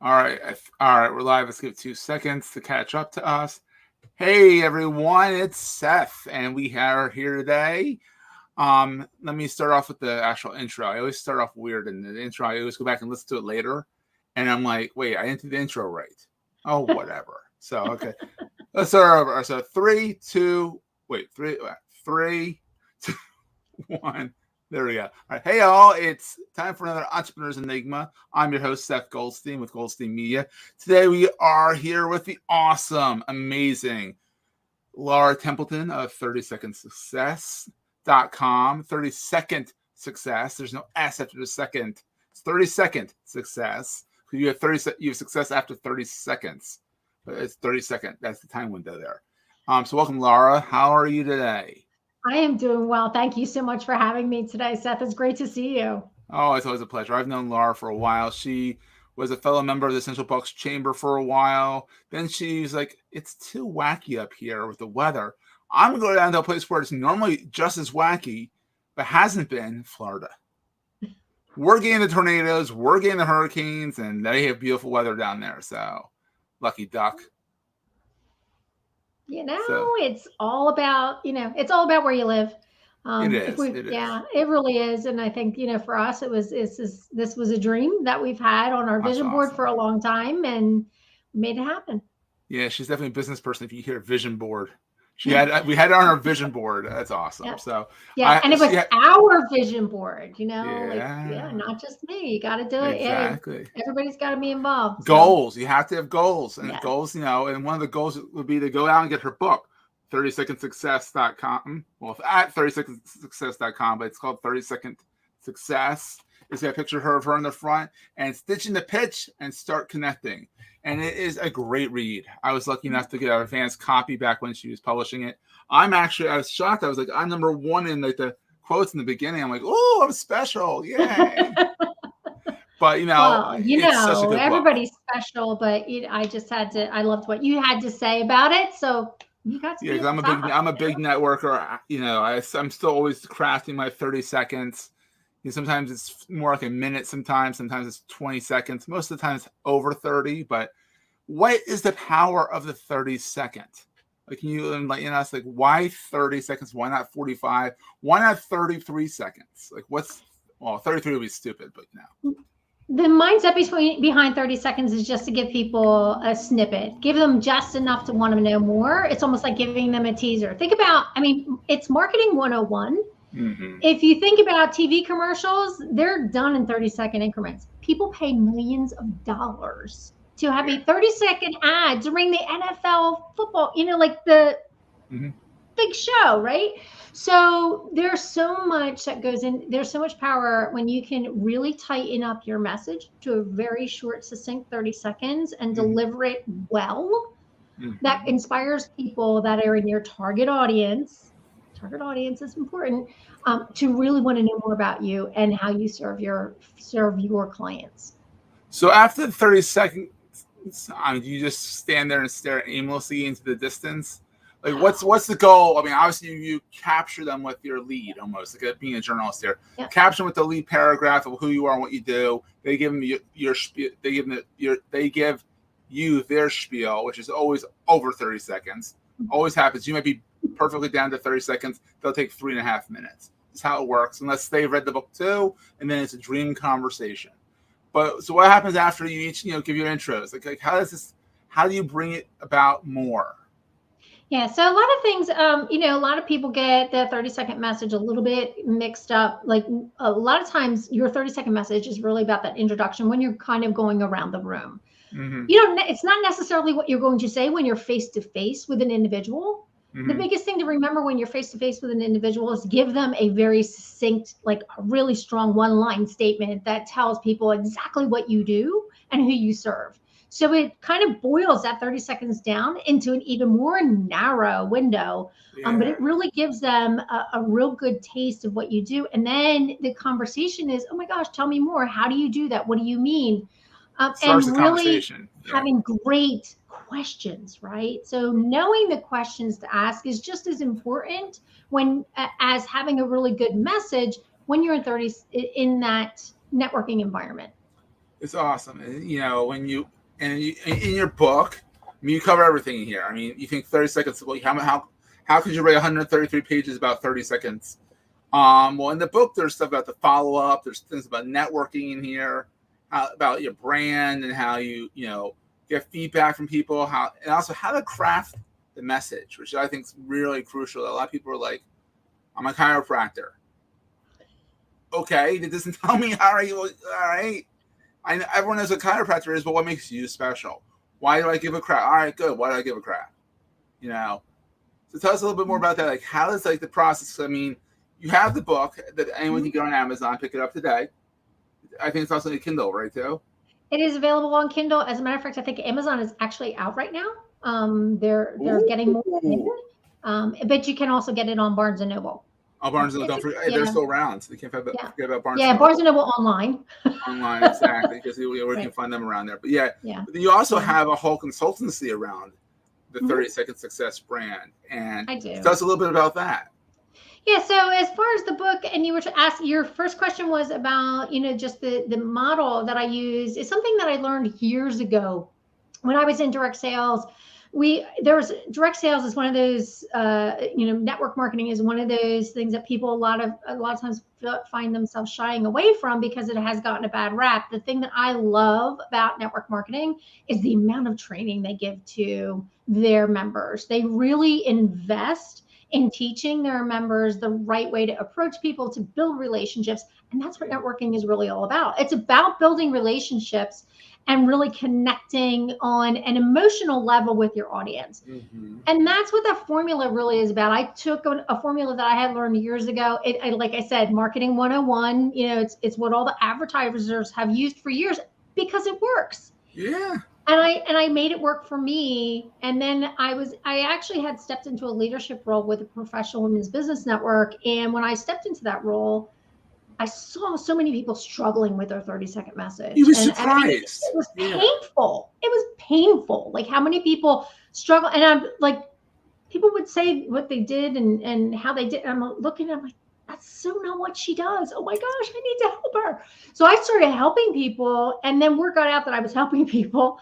All right. All right. We're live. Let's give 2 seconds to catch up to us. Hey, everyone. It's Seth, and we are here today. Let me start off with the actual intro. I always start off weird in the intro. I always go back and listen to it later. And I'm like, wait, I didn't do the intro right. Oh, whatever. So, okay. Let's start over. So, 3, 2, 3, 2, 1. There we go. All right. Hey, all. It's time for another Entrepreneur's Enigma. I'm your host, Seth Goldstein with Goldstein Media. Today, we are here with the awesome, amazing Laura Templeton of 30secondsuccess.com. 30-second success. There's no S after the second. It's 30-second success. You have success after 30 seconds. But it's 30-second. That's the time window there. So welcome, Laura. How are you today? I am doing well. Thank you so much for having me today, Seth. It's great to see you. Oh, it's always a pleasure. I've known Laura for a while. She was a fellow member of the Central Bucks Chamber for a while. Then she's like, it's too wacky up here with the weather. I'm going to go down to a place where it's normally just as wacky, but hasn't been, Florida. We're getting the tornadoes, we're getting the hurricanes, and they have beautiful weather down there. So, lucky duck. It's all about, it's all about where you live. It is. It really is. And I think, for us, this was a dream that we've had on our vision board for a long time, and we made it happen. Yeah, she's definitely a business person. If you hear vision board, we had it on our vision board. That's awesome. Yep. So and it was our vision board, not just me. You got to do it. Exactly. Everybody's got to be involved. Goals. You have to have goals, and goals, and one of the goals would be to go out and get her book, 30secondsuccess.com. Well, at 30secondsuccess.com, but it's called 30-Second Success. It's got a picture of her in the front, and stitching the pitch and start connecting. And it is a great read. I was lucky enough to get an advanced copy back when she was publishing it. I was shocked. I was like, I'm number one in the quotes in the beginning. I'm like, oh, I'm special. Yay. But, it's such a good everybody's book. Special, but I loved what you had to say about it. So you got to because I'm a big networker. I'm still always crafting my 30 seconds. Sometimes it's more like a minute. Sometimes it's 20 seconds. Most of the time it's over 30. But what is the power of the 30-second? Like, can you enlighten us? Like, why 30 seconds? Why not 45? Why not 33 seconds? Like, 33 would be stupid, but The mindset behind 30 seconds is just to give people a snippet, give them just enough to want to know more. It's almost like giving them a teaser. It's marketing 101. Mm-hmm. If you think about TV commercials, they're done in 30-second increments. People pay millions of dollars to have a 30-second ad during the NFL football, like the big show, right? So there's so much that goes in. There's so much power when you can really tighten up your message to a very short, succinct 30 seconds and deliver it well. That inspires people that are in your target audience. Target audience is important to really want to know more about you and how you serve your clients. So after the 30 seconds, you just stand there and stare aimlessly into the distance. Like, what's the goal? I mean, obviously you capture them with your lead, almost like being a journalist here. Yep. Capture them with the lead paragraph of who you are and what you do. They give them your spiel. They give you their spiel, which is always over 30 seconds. Always happens. You might be perfectly down to 30 seconds. They'll take 3.5 minutes. That's how it works, unless they've read the book too, and then it's a dream conversation. But so what happens after you each, give your intros? Like how do you bring it about more? Yeah, so a lot of things, a lot of people get the 30-second message a little bit mixed up. Like, a lot of times your 30-second message is really about that introduction when you're kind of going around the room. Mm-hmm. It's not necessarily what you're going to say when you're face to face with an individual. The biggest thing to remember when you're face to face with an individual is give them a very succinct, like a really strong one-line statement that tells people exactly what you do and who you serve. So it kind of boils that 30 seconds down into an even more narrow window, but it really gives them a real good taste of what you do. And then the conversation is, oh my gosh, tell me more. How do you do that? What do you mean? And really having great questions, right? So knowing the questions to ask is just as important as having a really good message when you're in that networking environment. It's awesome. And, when in your book, I mean, you cover everything in here. I mean, you think 30 seconds, well, how could you write 133 pages about 30 seconds? Well, in the book, there's stuff about the follow-up. There's things about networking in here, about your brand and how you get feedback from people, and also how to craft the message, which I think is really crucial. A lot of people are like, I'm a chiropractor. Okay, that doesn't tell me how are you. All right. Everyone knows what a chiropractor is, but what makes you special? Why do I give a crap? All right, good. Why do I give a crap? So tell us a little bit more about that. Like, how is the process? I mean, you have the book that anyone can go on Amazon, pick it up today. I think it's also in Kindle, right, too? It is available on Kindle. As a matter of fact, I think Amazon is actually out right now. They're getting more, but you can also get it on Barnes and Noble. Oh, Barnes and Noble, don't forget, they're still around, so you can't forget about Barnes. Yeah, Barnes and Noble online. Online, exactly, because we can find them around there. But you also have a whole consultancy around the 30-second success brand, and I do. Tell us a little bit about that. Yeah, so as far as the book, and you were to ask, your first question was about, just the model that I use is something that I learned years ago when I was in direct sales. Direct sales is one of those, network marketing is one of those things that people a lot of times find themselves shying away from because it has gotten a bad rap. The thing that I love about network marketing is the amount of training they give to their members. They really invest in teaching their members the right way to approach people, to build relationships. And that's what networking is really all about. It's about building relationships and really connecting on an emotional level with your audience. Mm-hmm. And that's what that formula really is about. I took a formula that I had learned years ago. Like I said, marketing 101, it's what all the advertisers have used for years because it works. Yeah. And I made it work for me. And then I actually had stepped into a leadership role with a professional women's business network. And when I stepped into that role, I saw so many people struggling with their 30-second message. You were surprised. It was painful. It was painful. Like how many people struggle. And I'm like, people would say what they did and how they did. And I'm looking at them like, that's so not what she does. Oh my gosh, I need to help her. So I started helping people. And then word got out that I was helping people.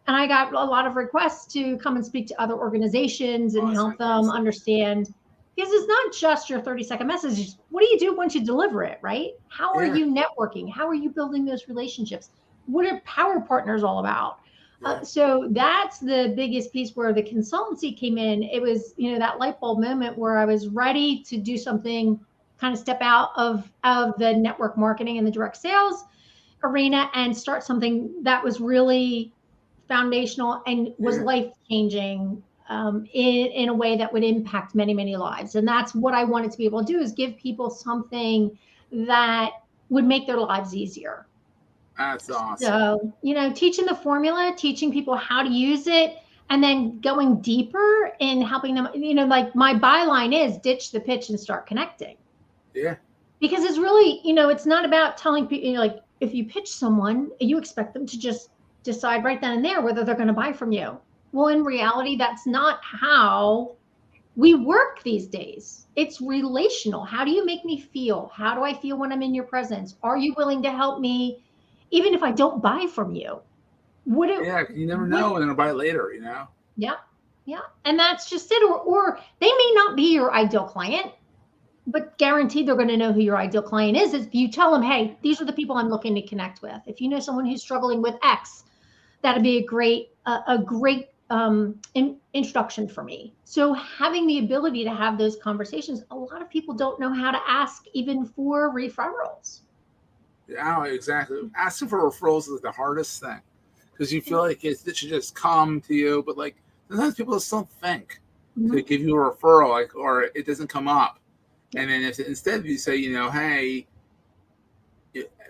And I got a lot of requests to come and speak to other organizations and help them understand, because it's not just your 30-second message. What do you do once you deliver it, right? How are you networking? How are you building those relationships? What are power partners all about? So that's the biggest piece where the consultancy came in. It was, that light bulb moment where I was ready to do something, kind of step out of the network marketing and the direct sales arena and start something that was really foundational and was life-changing in a way that would impact many, many lives. And that's what I wanted to be able to do, is give people something that would make their lives easier. That's awesome. So, teaching the formula, teaching people how to use it, and then going deeper in helping them, like my byline is ditch the pitch and start connecting. Yeah. Because it's really, it's not about telling people, like if you pitch someone, you expect them to just decide right then and there whether they're going to buy from you. Well, in reality, that's not how we work these days. It's relational. How do you make me feel? How do I feel when I'm in your presence? Are you willing to help me, even if I don't buy from you? You never know when they'll buy later, Yeah. And that's just it. Or they may not be your ideal client, but guaranteed they're going to know who your ideal client is if you tell them, hey, these are the people I'm looking to connect with. If you know someone who's struggling with X, that'd be a great introduction for me. So having the ability to have those conversations, a lot of people don't know how to ask even for referrals. Yeah, exactly. Asking for referrals is the hardest thing because you feel like it should just come to you, but like sometimes people still think to give you a referral, or it doesn't come up. And then if instead you say, hey,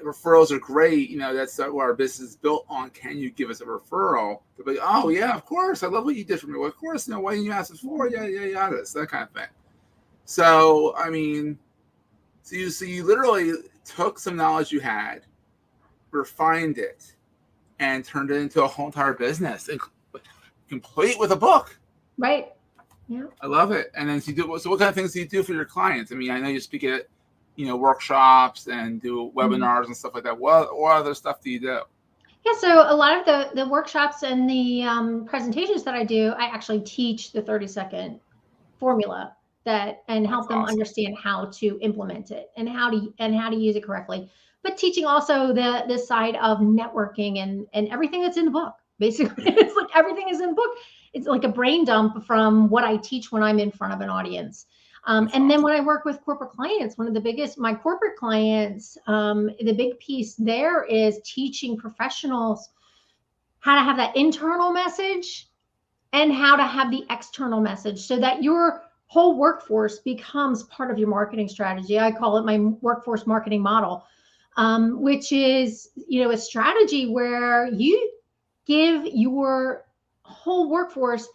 referrals are great, that's what our business is built on. Can you give us a referral? They'll be, oh yeah, of course. I love what you did for me. Well, of course, why didn't you ask us for? Yeah, that kind of thing. So, I mean, so you literally took some knowledge you had, refined it, and turned it into a whole entire business, complete with a book. Right. Yeah. I love it. And then so what kind of things do you do for your clients? I mean, I know you speak at workshops and do webinars and stuff like that. What other stuff do you do? Yeah, so a lot of the workshops and the presentations that I do, I actually teach the 30-second formula that and That's help them awesome. understand how to implement it and how to use it correctly. But teaching also the side of networking and everything that's in the book. Basically, it's like everything is in the book. It's like a brain dump from what I teach when I'm in front of an audience. That's And then awesome. when I work with corporate clients, one of the biggest, my corporate clients, the big piece there is teaching professionals how to have that internal message and how to have the external message so that your whole workforce becomes part of your marketing strategy. I call it my workforce marketing model, which is, a strategy where you give your whole workforce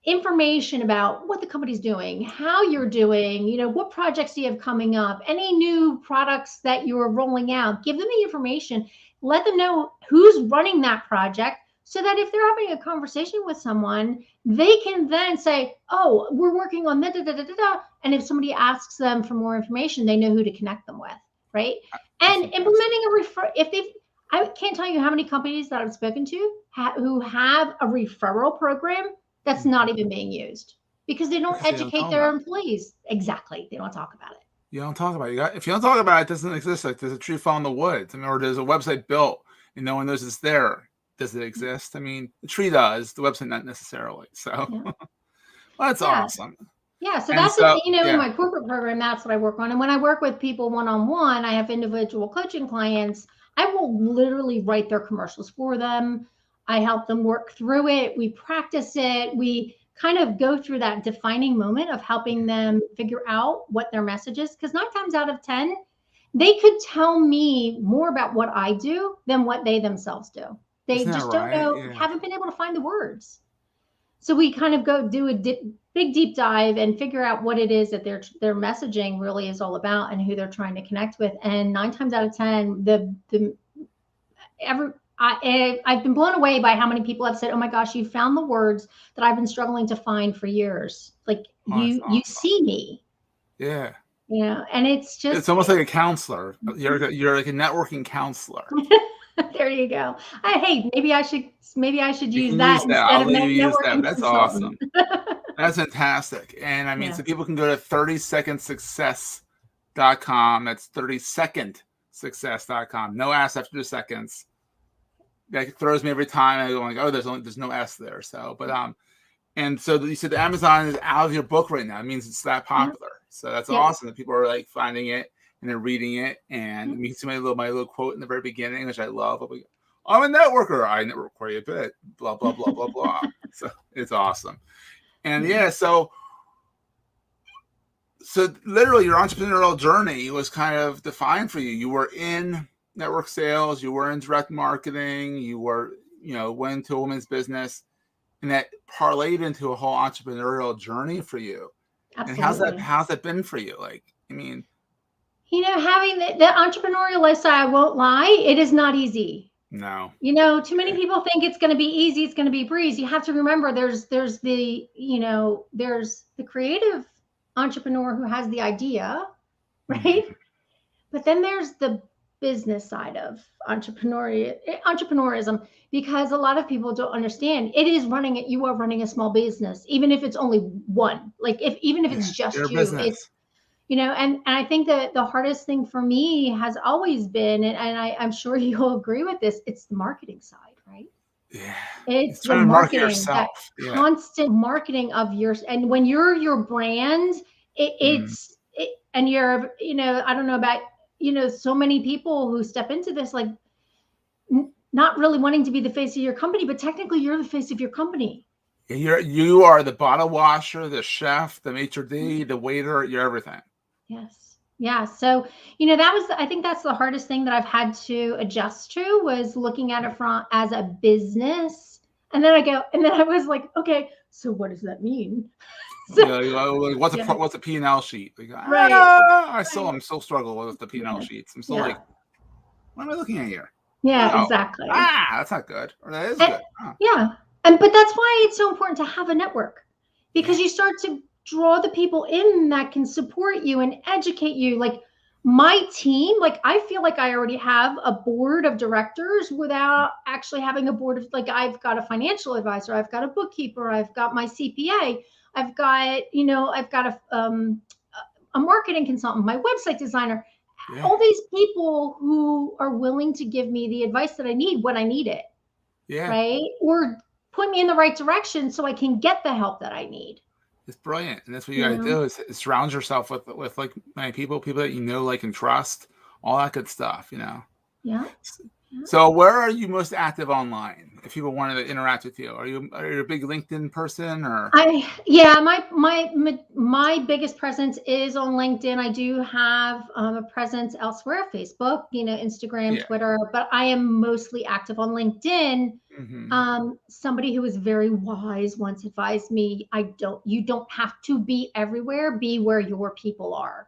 information about what the company's doing, how you're doing, what projects do you have coming up, any new products that you're rolling out. Give them the information, let them know who's running that project so that if they're having a conversation with someone, they can then say, oh, we're working on that, da, da, da, da, da. And if somebody asks them for more information, they know who to connect them with, right? That's And fantastic. implementing a refer, if they've, I can't tell you how many companies that I've spoken to who have a referral program that's not Mhm. even being used because they don't Because you don't educate talk their about it. employees. Exactly. They don't talk about it. You don't talk about it. If you don't talk about it, it doesn't exist. Like there's a tree fall in the woods. I mean, or there's a website built and no one knows it's there. Does it exist? I mean, the tree does, the website not necessarily. So Yeah. well, that's Yeah. awesome. Yeah. So And that's what, so in yeah. my corporate program, that's what I work on. And when I work with people one-on-one, I have individual coaching clients. I will literally write their commercials for them. I help them work through it. We practice it. We kind of go through that defining moment of helping them figure out what their message is. Because 9 times out of 10, they could tell me more about what I do than what they themselves do. They Isn't that just don't right? know, Yeah. haven't been able to find the words. So we kind of go do a big deep dive and figure out what it is that their messaging really is all about and who they're trying to connect with. And 9 times out of 10, the ever I've been blown away by how many people have said, "Oh my gosh, you found the words that I've been struggling to find for years." Like Oh, that's you awesome. see me, Yeah. and it's It's just almost like a counselor. You're like a networking counselor. there you go. Hey, maybe I should You use can use that that. instead I'll of let you use that. networking But that's consultant. awesome. That's fantastic. And I mean, Yeah. so people can go to 30secondsuccess.com. That's 30secondsuccess.com. No S after the seconds. That throws me every time. I go like, oh, there's no S there. So, but and so you said the Amazon is out of your book right now. It means it's that Yeah. popular. So that's Yep. awesome that people are like finding it and they're reading it. And Yep. you see my little quote in the very beginning, which I love. I'm a networker. I network quite a bit. Blah blah blah blah blah. So it's awesome. And Yeah. yeah, so literally your entrepreneurial journey was kind of defined for you. You were in network sales, you were in direct marketing, you were, went into a women's business, and that parlayed into a whole entrepreneurial journey for you. And Absolutely. how's that been for you? Like, I mean, Having the entrepreneurial lifestyle, I won't lie, it is not easy. no. Too many people think it's going to be easy, it's going to be breeze. You have to remember there's the creative entrepreneur who has the idea, right? Mhm. But then there's the business side of entrepreneurism because a lot of people don't understand it is running it. You are running a small business, even if it's only one. Like even if Yeah, it's just your you, it's business. and I think that the hardest thing for me has always been, and I'm sure you'll agree with this, it's the marketing side, right? Yeah. It's It's the trying to market marketing, that yourself. Yeah. constant marketing of yours. And when you're your brand, Mm. and you're, I don't know about, so many people who step into this, like not really wanting to be the face of your company, but technically you're the face of your company. You are the bottle washer, the chef, the maitre d', the waiter. You're everything. Yes. Yeah. So, I think that's the hardest thing that I've had to adjust to was looking at it from as a business. And then I was like, okay, so what does that mean? So, Yeah, like, yeah, what's a P&L sheet? Like, right, I'm right. still struggle with the P&L Yeah, sheets. I'm still yeah, like, what am I looking at here? yeah, Oh, exactly. that's not good. Or that is And, good. Oh, yeah. But that's why it's so important to have a network yeah. because you start to draw the people in that can support you and educate you. Like, My team, like I feel like I already have a board of directors without actually having a board of, like, I've got a financial advisor, I've got a bookkeeper, I've got my CPA, I've got, I've got a marketing consultant, my website designer, Yeah. all these people who are willing to give me the advice that I need when I need it, Yeah. right? Or put me in the right direction so I can get the help that I need. It's brilliant. And that's what you You got to know? do is surround yourself with like many people that you know, like, and trust, all that good stuff, Yeah. Yeah. So where are you most active online? If people wanted to interact with you, are you a big LinkedIn person or? My biggest presence is on LinkedIn. I do have a presence elsewhere, Facebook, Instagram, Yeah. Twitter, but I am mostly active on LinkedIn. Mm-hmm. Somebody who was very wise once advised me, you don't have to be everywhere, be where your people are.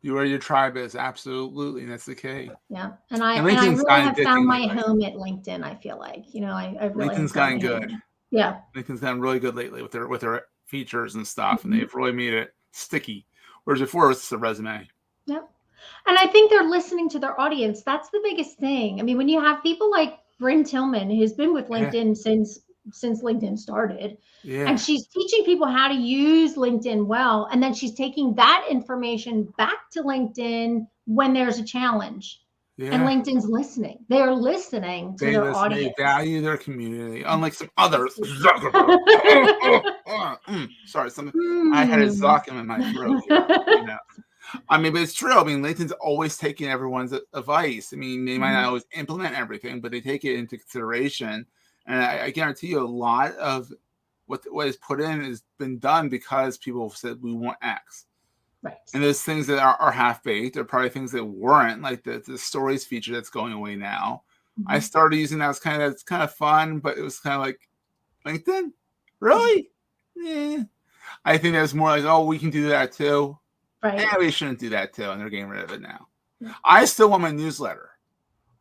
You where your tribe is, absolutely. And that's the key. Yeah. And I And and I LinkedIn's really gotten have found addicting my lately. home at LinkedIn, I feel like. I really have LinkedIn's found gotten my good. home. Yeah. LinkedIn's gotten really good lately with their features and stuff, and Mhm. they've really made it sticky. Whereas before it's a resume. Yep. And I think they're listening to their audience. That's the biggest thing. I mean, when you have people like Bryn Tillman, who's been with Yeah. LinkedIn since LinkedIn started, and Yeah. she's teaching people how to use LinkedIn well, and then she's taking that information back to LinkedIn when there's a challenge. And Yeah. LinkedIn's listening. They're listening to They their listen, they audience. value their community, unlike some others. Sorry, I had a Hmm. zucking in my throat here. I mean, but it's true. I mean, LinkedIn's always taking everyone's advice. I mean, they might not always implement everything, but they take it into consideration. And I guarantee you, a lot of what is put in has been done because people have said we want X. Right. And those things that are half baked are probably things that weren't, like the stories feature that's going away now. I started using that. It's kind of fun, but it was kind of like, LinkedIn, really? Yeah. I think that's more like, oh, we can do that too. Right. Yeah, we shouldn't do that too, and they're getting rid of it now. I still want my newsletter.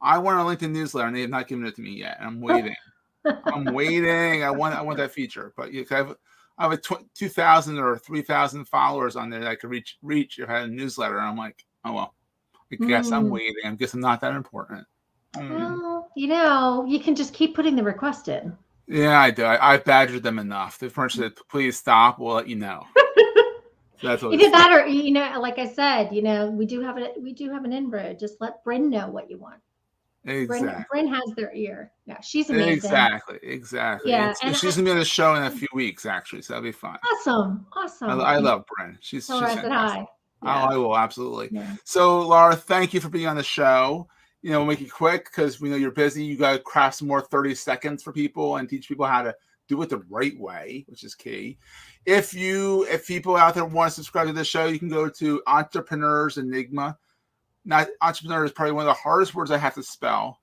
I want a LinkedIn newsletter, and they have not given it to me yet. And I'm waiting. I'm waiting. I want that feature, but I have 2,000 or 3,000 followers on there that I could reach if I had a newsletter. And I'm like, oh well, I guess I'm waiting. I guess I'm not that important. Well, you can just keep putting the request in. Yeah, I do. I've badgered them enough. They've said, please stop. We'll let you know. That's what Either that, or like I said, we do have an inroad. Just let Bryn know what you want. Exactly. Bryn has their ear. Yeah, she's amazing. Exactly. Yeah, and She's gonna be on the show in a few weeks, actually, so that'll be fun. awesome. I love Bryn. She's Tell her I said fantastic. hi. Oh, Yeah. I will, absolutely. Yeah. So, Laura, thank you for being on the show. We'll make it quick because we know you're busy. You got to craft some more 30 seconds for people and teach people how to do it the right way, which is key. If people out there want to subscribe to this show, you can go to Entrepreneur's Enigma. Not entrepreneur is probably one of the hardest words I have to spell.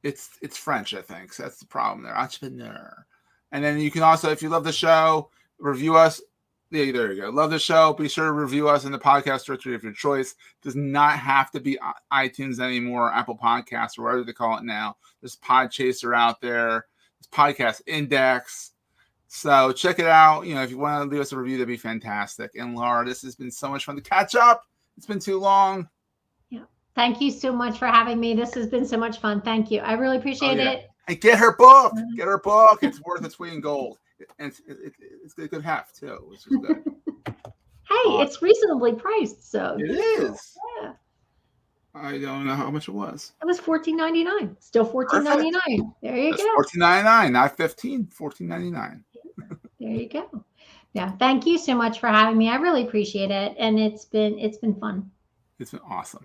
It's French, I think. So that's the problem there. Entrepreneur. And then you can also, if you love the show, review us. Yeah, there you go. Love the show. Be sure to review us in the podcast directory of your choice. It does not have to be iTunes anymore, Apple Podcasts, or whatever they call it now. There's Podchaser out there. There's Podcast Index. So check it out. If you want to leave us a review, that'd be fantastic. And Laura, this has been so much fun to catch up. It's been too long. Yeah. Thank you so much for having me. This has been so much fun. Thank you. I really appreciate it. And get her book. Get her book. It's worth its weight in gold. And it's a good heft too, which is good. Hey, it's reasonably priced, so it is. Yeah. I don't know how much it was. It was $14.99. Still $14.99. There you go. $14.99, not $15. $14.99. There you go. Yeah. Thank you so much for having me. I really appreciate it, and it's been fun. It's been awesome.